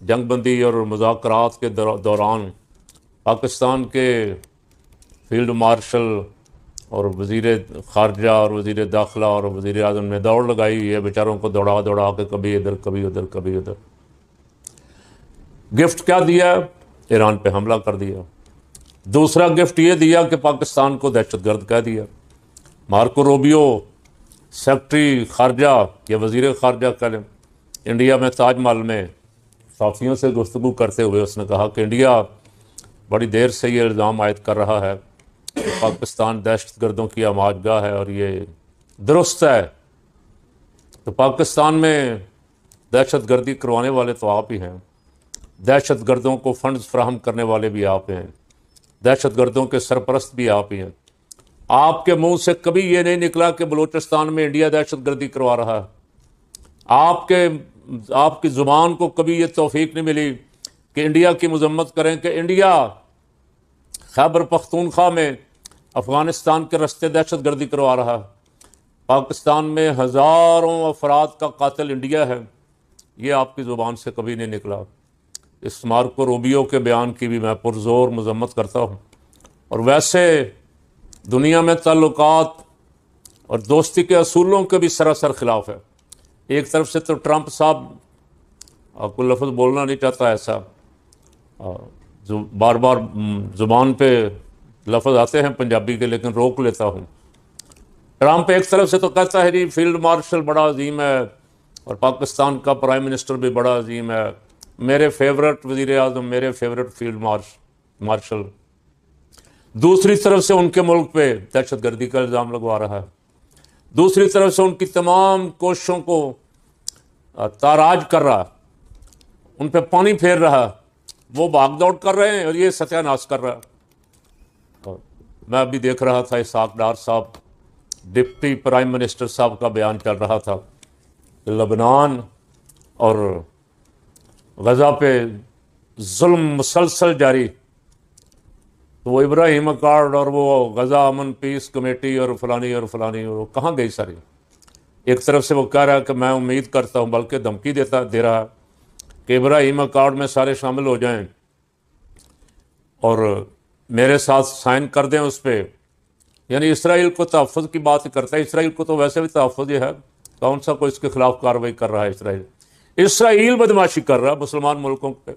جنگ بندی اور مذاکرات کے دوران پاکستان کے فیلڈ مارشل اور وزیر خارجہ اور وزیر داخلہ اور وزیر اعظم نے دوڑ لگائی ہوئی ہے بیچاروں کو دوڑا دوڑا کے، کبھی ادھر کبھی ادھر کبھی ادھر۔ گفٹ کیا دیا؟ ایران پہ حملہ کر دیا۔ دوسرا گفٹ یہ دیا کہ پاکستان کو دہشت گرد کہہ دیا۔ مارکو روبیو سیکرٹری خارجہ یا وزیر خارجہ کہہ لیں، انڈیا میں تاج محل میں صحافیوں سے گفتگو کرتے ہوئے اس نے کہا کہ انڈیا بڑی دیر سے یہ الزام عائد کر رہا ہے کہ پاکستان دہشت گردوں کی آماج گاہ ہے، اور یہ درست ہے۔ تو پاکستان میں دہشت گردی کروانے والے تو آپ ہی ہیں، دہشت گردوں کو فنڈز فراہم کرنے والے بھی آپ ہیں، دہشت گردوں کے سرپرست بھی آپ ہی ہیں۔ آپ کے منہ سے کبھی یہ نہیں نکلا کہ بلوچستان میں انڈیا دہشت گردی کروا رہا ہے۔ آپ کی زبان کو کبھی یہ توفیق نہیں ملی کہ انڈیا کی مذمت کریں کہ انڈیا خیبر پختونخوا میں افغانستان کے رستے دہشت گردی کروا رہا ہے۔ پاکستان میں ہزاروں افراد کا قاتل انڈیا ہے، یہ آپ کی زبان سے کبھی نہیں نکلا۔ اس مارکو روبیو کے بیان کی بھی میں پرزور مذمت کرتا ہوں، اور ویسے دنیا میں تعلقات اور دوستی کے اصولوں کے بھی سراسر خلاف ہے۔ ایک طرف سے تو ٹرمپ صاحب، آپ کو لفظ بولنا نہیں چاہتا ایسا، جو بار بار زبان پہ لفظ آتے ہیں پنجابی کے لیکن روک لیتا ہوں۔ ٹرمپ ایک طرف سے تو کہتا ہے جی فیلڈ مارشل بڑا عظیم ہے اور پاکستان کا پرائم منسٹر بھی بڑا عظیم ہے، میرے فیورٹ وزیر اعظم، میرے فیورٹ فیلڈ مارشل۔ دوسری طرف سے ان کے ملک پہ دہشت گردی کا الزام لگوا رہا ہے، دوسری طرف سے ان کی تمام کوششوں کو تاراج کر رہا، ان پہ پانی پھیر رہا، وہ بھاگ دوڑ کر رہے ہیں اور یہ ستیہ ناش کر رہا ہے۔ میں ابھی دیکھ رہا تھا اسحاق ڈار صاحب، ڈپٹی پرائم منسٹر صاحب کا بیان چل رہا تھا کہ لبنان اور غزہ پہ ظلم مسلسل جاری، تو وہ ابراہیم اکارڈ اور وہ غزہ امن پیس کمیٹی اور فلانی اور فلانی، اور وہ کہاں گئی ساری؟ ایک طرف سے وہ کہہ رہا ہے کہ میں امید کرتا ہوں، بلکہ دھمکی دے رہا ہے کہ ابراہیم اکارڈ میں سارے شامل ہو جائیں اور میرے ساتھ سائن کر دیں اس پہ۔ یعنی اسرائیل کو تحفظ کی بات کرتا ہے، اسرائیل کو تو ویسے بھی تحفظ یہ ہے، کون سا کوئی اس کے خلاف کارروائی کر رہا ہے؟ اسرائیل بدماشی کر رہا ہے مسلمان ملکوں پہ۔